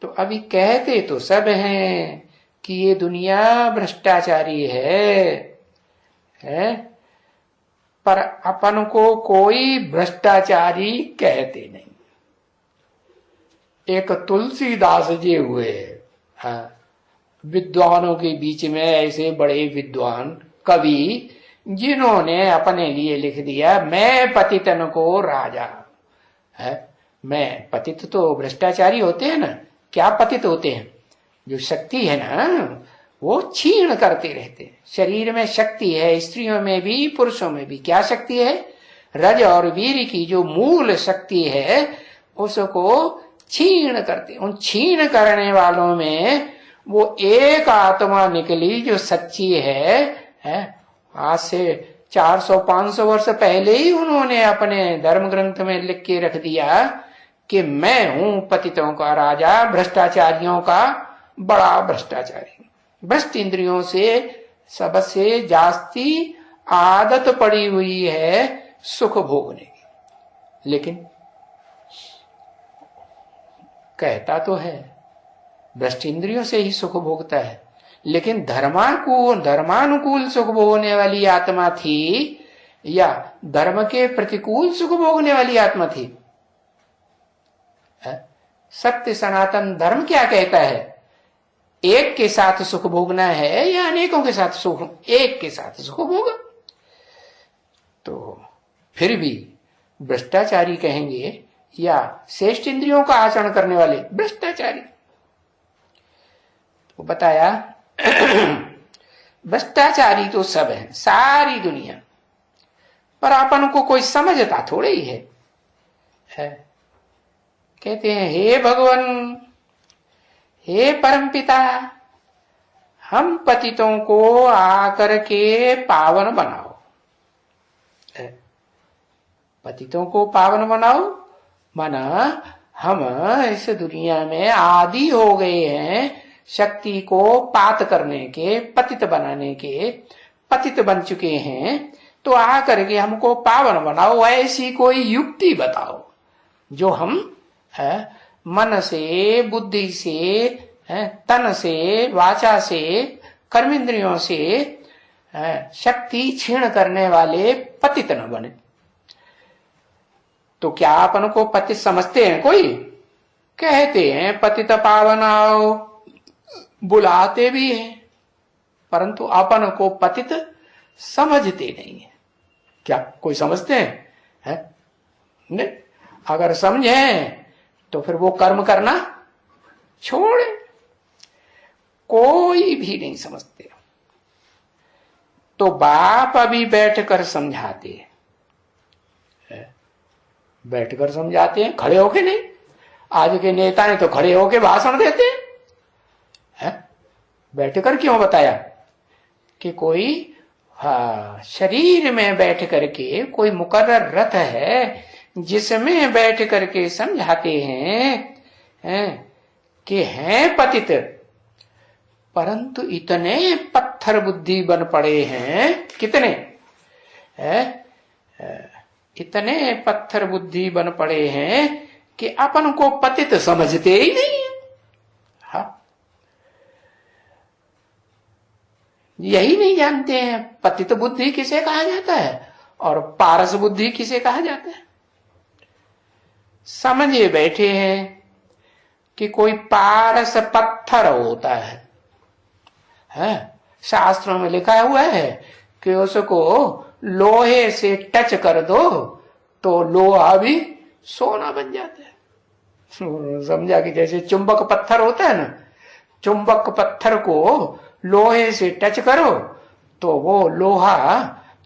तो अभी कहते तो सब हैं कि ये दुनिया भ्रष्टाचारी है, पर अपन को कोई भ्रष्टाचारी कहते नहीं। एक तुलसीदास जी हुए, हाँ, विद्वानों के बीच में ऐसे बड़े विद्वान कवि जिन्होंने अपने लिए लिख दिया, मैं पतितन को राजा है। मैं पतित तो भ्रष्टाचारी होते हैं ना। क्या पतित होते हैं? जो शक्ति है ना वो छीण करते रहते हैं। शरीर में शक्ति है, स्त्रियों में भी पुरुषों में भी। क्या शक्ति है? रज और वीर की जो मूल शक्ति है उसको छीण करते। उन छीण करने वालों में वो एक आत्मा निकली जो सच्ची है। आज से 400-500 वर्ष पहले ही उन्होंने अपने धर्म ग्रंथ में लिख के रख दिया कि मैं हूं पतितों का राजा, भ्रष्टाचारियों का बड़ा भ्रष्टाचारी। भ्रष्ट इंद्रियों से सबसे जास्ती आदत पड़ी हुई है सुख भोगने की। लेकिन कहता तो है भ्रष्ट इंद्रियों से ही सुख भोगता है, लेकिन धर्मानुकूल सुख भोगने वाली आत्मा थी या धर्म के प्रतिकूल सुख भोगने वाली आत्मा थी? सत्य सनातन धर्म क्या कहता है? एक के साथ सुख भोगना है या अनेकों के साथ सुख? एक के साथ सुख भोगा। तो फिर भी भ्रष्टाचारी कहेंगे या श्रेष्ठ इंद्रियों का आचरण करने वाले भ्रष्टाचारी? तो बताया भ्रष्टाचारी तो सब है, सारी दुनिया, पर अपन को कोई समझता थोड़े ही है। कहते हैं हे भगवान, हे परमपिता, हम पतितों को आकर के पावन बनाओ। पतितों को पावन बनाओ माना हम इस दुनिया में आदी हो गए हैं शक्ति को पात करने के, पतित बनाने के, पतित बन चुके हैं। तो आकर के हमको पावन बनाओ, ऐसी कोई युक्ति बताओ जो हम मन से, बुद्धि से, तन से, वाचा से, कर्मेंद्रियों से शक्ति छीण करने वाले पतित न बने। तो क्या अपन को पतित समझते हैं? कोई कहते हैं पतित पावन आओ, बुलाते भी हैं, परंतु अपन को पतित समझते नहीं है। क्या कोई समझते हैं? नहीं। अगर समझे तो फिर वो कर्म करना छोड़े। कोई भी नहीं समझते। तो बाप अभी बैठकर समझाते हैं, बैठकर समझाते हैं, खड़े होके नहीं। आज के नेता ने तो खड़े होके भाषण देते हैं। बैठकर क्यों बताया? कि कोई शरीर में बैठ करके कोई मुकर्रर रथ है जिसमें बैठ करके समझाते हैं कि हैं पतित, परंतु इतने पत्थर बुद्धि बन पड़े हैं। कितने इतने पत्थर बुद्धि बन पड़े हैं कि अपन को पतित समझते ही नहीं है। हाँ, यही नहीं जानते हैं पतित बुद्धि किसे कहा जाता है और पारस बुद्धि किसे कहा जाता है। समझे बैठे हैं कि कोई पारस पत्थर होता है। शास्त्रों में लिखा हुआ है कि उसको लोहे से टच कर दो तो लोहा भी सोना बन जाता है। समझा कि जैसे चुंबक पत्थर होता है ना, चुंबक पत्थर को लोहे से टच करो तो वो लोहा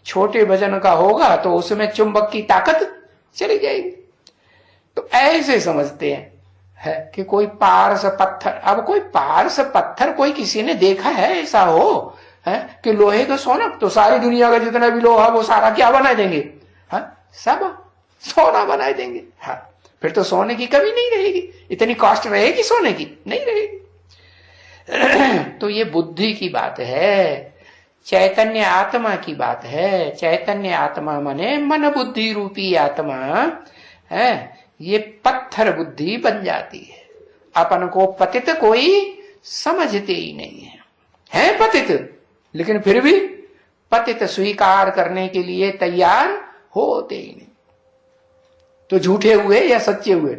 छोटे वजन का होगा तो उसमें चुंबक की ताकत चली जाएगी। तो ऐसे समझते हैं है कि कोई पारस पत्थर। अब कोई पारस पत्थर कोई किसी ने देखा है ऐसा हो है कि लोहे का सोना? तो सारी दुनिया का जितना भी लोहा वो सारा क्या बना देंगे? सब सोना बना देंगे। फिर तो सोने की कमी नहीं रहेगी। इतनी कॉस्ट रहेगी सोने की? नहीं रहेगी। तो ये बुद्धि की बात है। चैतन्य आत्मा की बात है। चैतन्य आत्मा माने मन बुद्धि रूपी आत्मा है, ये पत्थर बुद्धि बन जाती है। अपन को पतित कोई समझते ही नहीं है पतित, लेकिन फिर भी पतित स्वीकार करने के लिए तैयार होते ही नहीं। तो झूठे हुए या सच्चे हुए?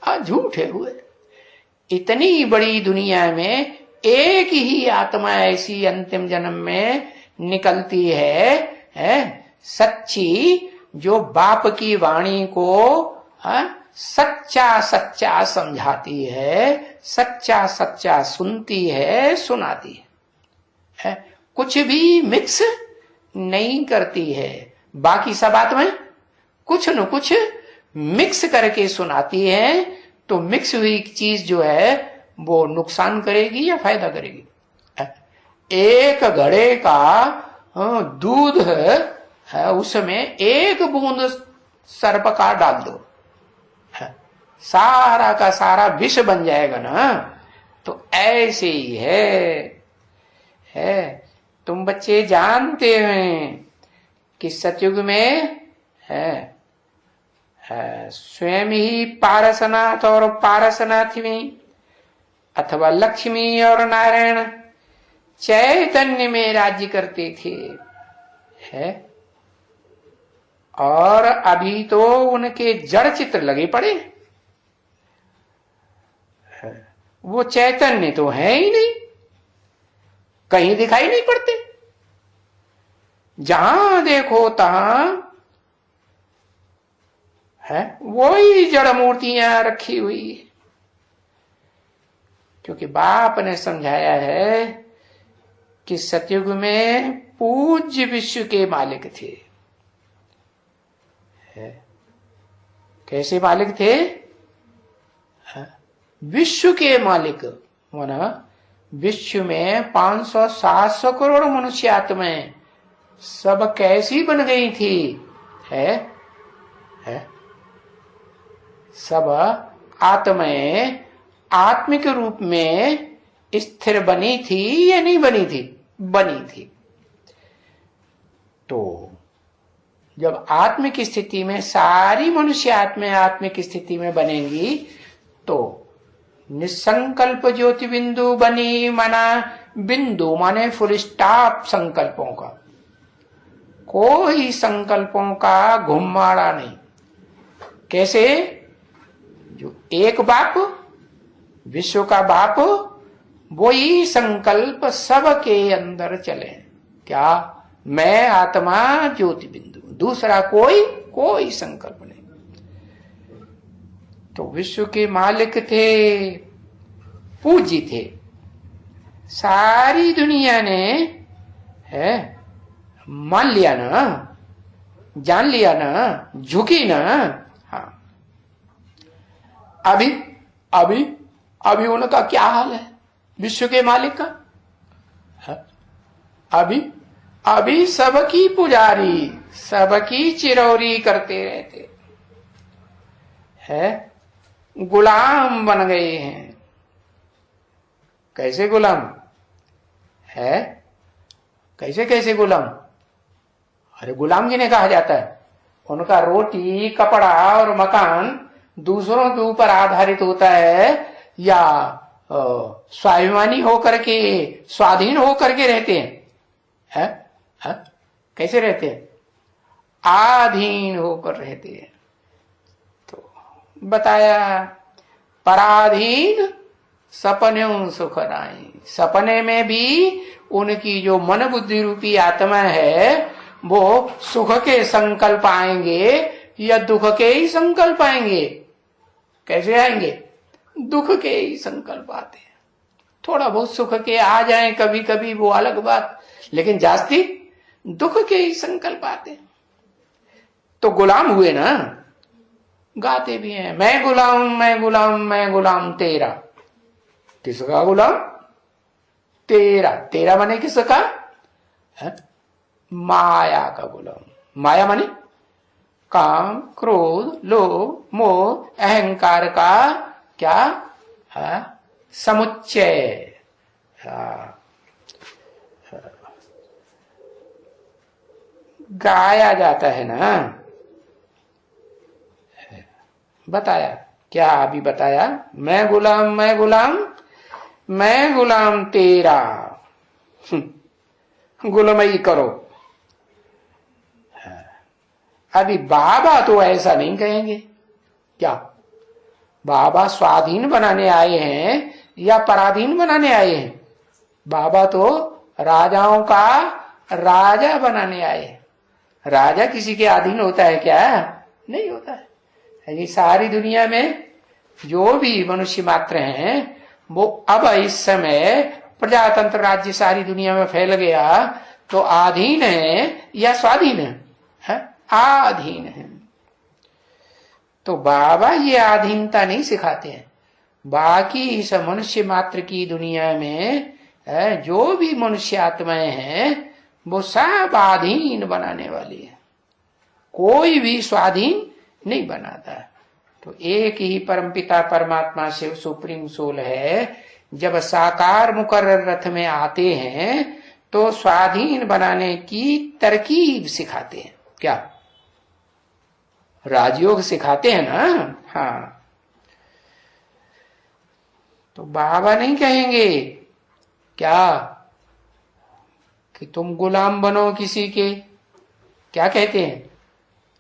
झूठे हुए। इतनी बड़ी दुनिया में एक ही आत्मा ऐसी अंतिम जन्म में निकलती है सच्ची, जो बाप की वाणी को सच्चा सच्चा समझाती है, सच्चा सच्चा सुनती है, सुनाती है, कुछ भी मिक्स नहीं करती है। बाकी सब आत्माएं कुछ न कुछ मिक्स करके सुनाती है, तो मिक्स हुई चीज जो है वो नुकसान करेगी या फायदा करेगी? एक घड़े का दूध है, उसमें एक बूंद सर्प का डाल दो, सारा का सारा विष बन जाएगा ना। तो ऐसे ही है। तुम बच्चे जानते हैं कि सतयुग में है स्वयं ही पारसनाथ और पारसनाथ में, अथवा लक्ष्मी और नारायण चैतन्य में राज्य करते थे है, और अभी तो उनके जड़ चित्र लगे पड़े है। वो चैतन्य तो है ही नहीं, कहीं दिखाई नहीं पड़ते। जहां देखो तहां है वही जड़ मूर्तियां रखी हुई है। क्योंकि बाप ने समझाया है कि सतयुग में पूज्य विश्व के मालिक थे। कैसे मालिक थे? विश्व के मालिक माना विश्व में 500-700 करोड़ मनुष्य आत्माएं सब कैसी बन गई थी है सब आत्माएं आत्मिक रूप में स्थिर बनी थी या नहीं बनी थी? बनी थी। तो जब आत्मिक स्थिति में सारी मनुष्य आत्माएं आत्मिक स्थिति में बनेंगी, तो निसंकल्प ज्योति बिंदु बनी। माना बिंदु माने फुल स्टॉप संकल्पों का, कोई संकल्पों का घुमाड़ा नहीं। कैसे? जो एक बाप, विश्व का बाप, वही संकल्प सबके अंदर चले। क्या? मैं आत्मा ज्योति बिंदु, दूसरा कोई संकल्प नहीं। तो विश्व के मालिक थे, पूज्य थे। सारी दुनिया ने मान लिया ना, जान लिया ना, झुकी ना। हाँ, अभी उनका क्या हाल है विश्व के मालिक का? अभी सबकी पुजारी, सबकी चिरौरी करते रहते हैं, गुलाम बन गए हैं। कैसे गुलाम है? कैसे गुलाम? अरे गुलाम जिन्हें कहा जाता है, उनका रोटी कपड़ा और मकान दूसरों के ऊपर आधारित होता है, या स्वाभिमानी होकर के, स्वाधीन होकर के रहते हैं? कैसे रहते हैं? आधीन होकर रहते हैं। तो बताया, पराधीन सपने सुख नाई। सपने में भी उनकी जो मन बुद्धि रूपी आत्मा है, वो सुख के संकल्प आएंगे या दुख के ही संकल्प आएंगे? कैसे आएंगे? दुख के ही संकल्प आते हैं। थोड़ा बहुत सुख के आ जाएं कभी कभी, वो अलग बात, लेकिन जास्ती दुख के ही संकल्प आते हैं। तो गुलाम हुए ना। गाते भी हैं, मैं गुलाम तेरा। किसका गुलाम? तेरा माने किसका? माया का गुलाम। माया माने काम, क्रोध, लोभ, मोह, अहंकार का क्या? समुच्चय। गाया जाता है ना, बताया क्या अभी बताया, मैं गुलाम मैं गुलाम मैं गुलाम तेरा, गुलामी करो। अभी बाबा तो ऐसा नहीं कहेंगे। क्या बाबा स्वाधीन बनाने आए हैं या पराधीन बनाने आए हैं? बाबा तो राजाओं का राजा बनाने आए हैं। राजा किसी के अधीन होता है क्या? नहीं होता है। ये सारी दुनिया में जो भी मनुष्य मात्र हैं वो अब इस समय प्रजातंत्र राज्य सारी दुनिया में फैल गया तो अधीन है या स्वाधीन है? अधीन है। तो बाबा ये अधीनता नहीं सिखाते हैं। बाकी इस मनुष्य मात्र की दुनिया में जो भी मनुष्य आत्माएं हैं वो सब अधीन बनाने वाली है, कोई भी स्वाधीन नहीं बनाता। तो एक ही परमपिता परमात्मा शिव सुप्रीम सोल है, जब साकार मुकर्रर रथ में आते हैं तो स्वाधीन बनाने की तरकीब सिखाते हैं। क्या राजयोग सिखाते हैं ना? हाँ। तो बाबा नहीं कहेंगे क्या कि तुम गुलाम बनो किसी के। क्या कहते हैं?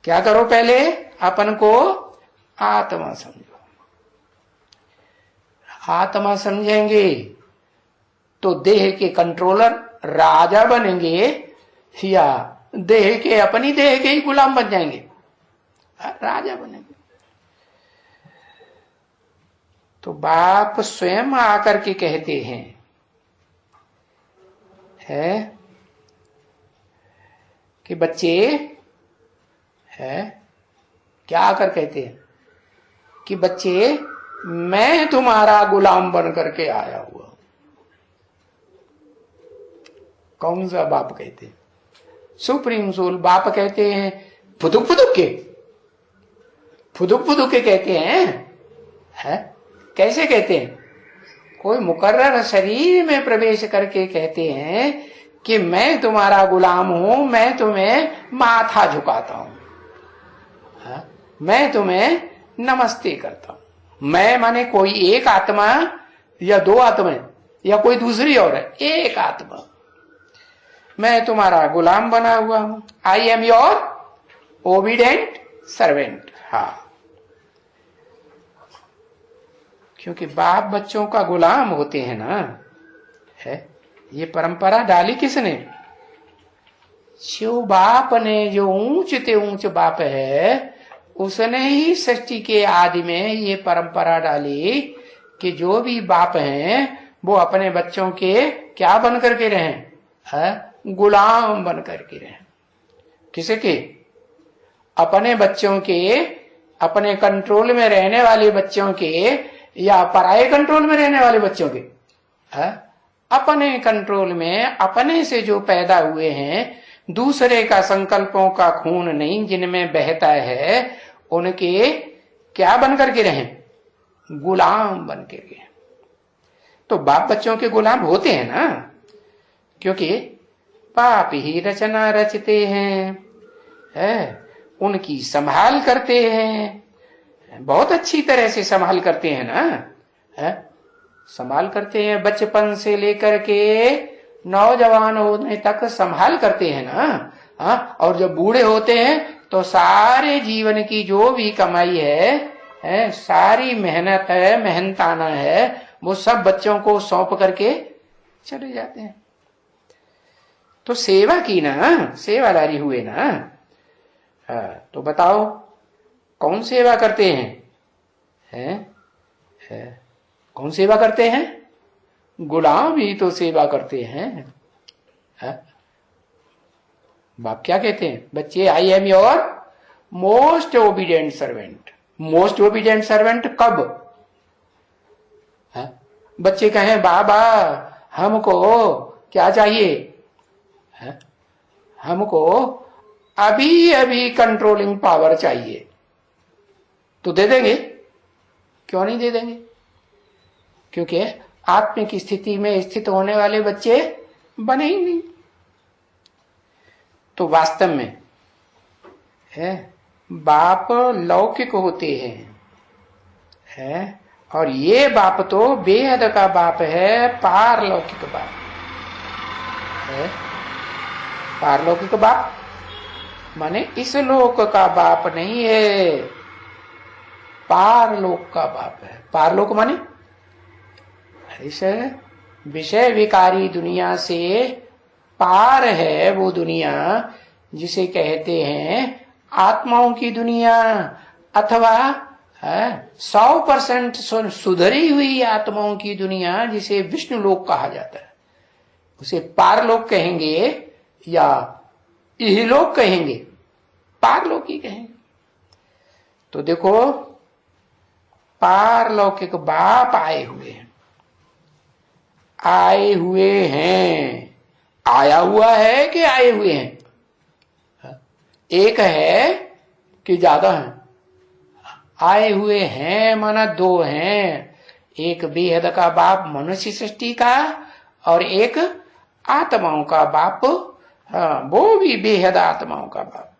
क्या करो? पहले अपन को आत्मा समझो। आत्मा समझेंगे तो देह के कंट्रोलर राजा बनेंगे या देह के अपनी देह के ही गुलाम बन जाएंगे? राजा बनेंगे। तो बाप स्वयं आकर के कहते हैं कि बच्चे है, क्या आकर कहते हैं कि बच्चे मैं तुम्हारा गुलाम बन करके आया हुआ। कौन सा बाप कहते हैं? सुप्रीम सोल बाप कहते हैं फुदुक फुदुक के, फुदुक फुदुक के कहते हैं। कैसे कहते हैं? कोई मुकर्रर शरीर में प्रवेश करके कहते हैं कि मैं तुम्हारा गुलाम हूं, मैं तुम्हें माथा झुकाता हूं, मैं तुम्हें नमस्ते करता हूं। मैं माने कोई एक आत्मा या दो आत्मा या कोई दूसरी और है? एक आत्मा। मैं तुम्हारा गुलाम बना हुआ हूं। I am your obedient servant. हाँ, क्योंकि बाप बच्चों का गुलाम होते हैं ना। है ये परंपरा डाली किसने? शिव बाप ने, जो ऊंच ते ऊंच बाप है, उसने ही सृष्टि के आदि में ये परंपरा डाली कि जो भी बाप हैं वो अपने बच्चों के क्या बन करके रहें? गुलाम बन करके रहें। किसे के? अपने बच्चों के, अपने कंट्रोल में रहने वाले बच्चों के या पराये कंट्रोल में रहने वाले बच्चों के? अपने कंट्रोल में, अपने से जो पैदा हुए हैं, दूसरे का संकल्पों का खून नहीं जिनमें बहता है, उनके क्या बन करके रहें? गुलाम बन के रहें। तो बाप बच्चों के गुलाम होते हैं ना, क्योंकि बाप ही रचना रचते हैं, उनकी संभाल करते हैं, बहुत अच्छी तरह से संभाल करते हैं ना। संभाल करते हैं, बचपन से लेकर के नौजवान होने तक संभाल करते हैं ना। और जब बूढ़े होते हैं तो सारे जीवन की जो भी कमाई है, सारी मेहनत है, मेहनताना है, वो सब बच्चों को सौंप करके चले जाते हैं। तो सेवा की ना, सेवादारी हुए ना। तो बताओ कौन सेवा करते हैं? कौन सेवा करते हैं? गुलाम ही तो सेवा करते हैं। बाप क्या कहते हैं? बच्चे I am your most obedient servant. Most obedient servant कब? बच्चे कहें बाबा हमको क्या चाहिए? हमको अभी अभी कंट्रोलिंग पावर चाहिए, तो दे देंगे। क्यों नहीं दे देंगे? क्योंकि आत्मिक स्थिति में स्थित होने वाले बच्चे बने ही नहीं। तो वास्तव में है बाप लौकिक होते हैं और ये बाप तो बेहद का बाप है, पारलौकिक बाप है। पारलौकिक बाप माने इस लोक का बाप नहीं है, पारलोक का बाप है। पारलोक माने इस विषय विकारी दुनिया से पार है वो दुनिया जिसे कहते हैं आत्माओं की दुनिया, अथवा 100% सुधरी हुई आत्माओं की दुनिया जिसे विष्णु लोक कहा जाता है। उसे पारलोक कहेंगे या इहलोक कहेंगे, पारलोक ही कहेंगे। तो देखो पारलौकिक बाप आए हुए हैं, आए हुए हैं। आया हुआ है कि आए हुए हैं? एक है कि ज्यादा है? आए हुए हैं माना दो हैं, एक बेहद का बाप मनुष्य सृष्टि का और एक आत्माओं का बाप, हाँ वो भी बेहद आत्माओं का बाप।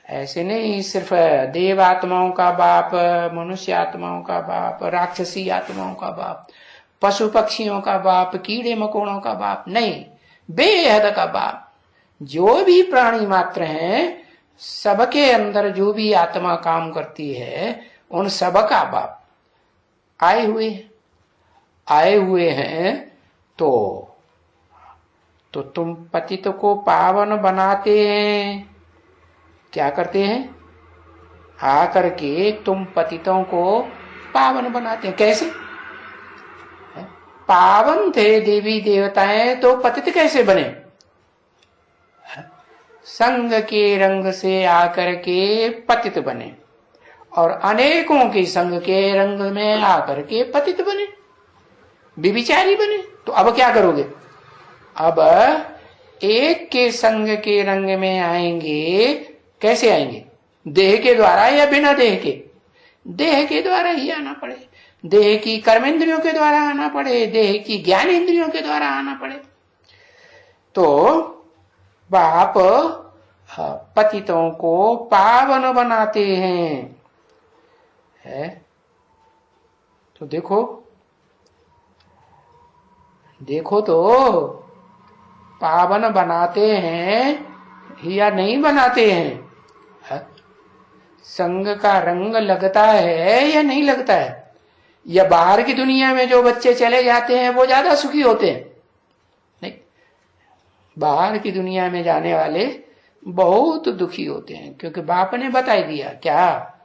ऐसे नहीं सिर्फ देव आत्माओं का बाप, मनुष्य आत्माओं का बाप, राक्षसी आत्माओं का बाप, पशु पक्षियों का बाप, कीड़े मकोड़ों का बाप नहीं, बेहद का बाप। जो भी प्राणी मात्र हैं सबके अंदर जो भी आत्मा काम करती है उन सबका बाप आए हुए हैं। तो तुम पतित को पावन बनाते हैं, क्या करते हैं? आकर के तुम पतितों को पावन बनाते हैं। कैसे? पावन थे देवी देवताएं तो पतित कैसे बने? संग के रंग से आकर के पतित बने और अनेकों के संग के रंग में आकर के पतित बने, विभिचारी बने। तो अब क्या करोगे? अब एक के संग के रंग में आएंगे, कैसे आएंगे? देह के द्वारा या बिना देह के? देह के द्वारा ही आना पड़े, देह की कर्मेंद्रियों के द्वारा आना पड़े, देह की ज्ञान इंद्रियों के द्वारा आना पड़े। तो बाप पतितों को पावन बनाते हैं, है? तो देखो तो पावन बनाते हैं या नहीं बनाते हैं? संग का रंग लगता है या नहीं लगता है? या बाहर की दुनिया में जो बच्चे चले जाते हैं वो ज्यादा सुखी होते हैं? नहीं, बाहर की दुनिया में जाने वाले बहुत दुखी होते हैं, क्योंकि बाप ने बता दिया क्या?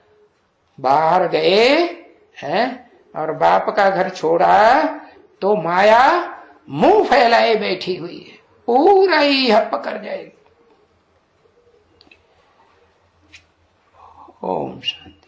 बाहर गए हैं और बाप का घर छोड़ा तो माया मुंह फैलाए बैठी हुई है, पूरा ही हप कर जाएगी। ओम शांति।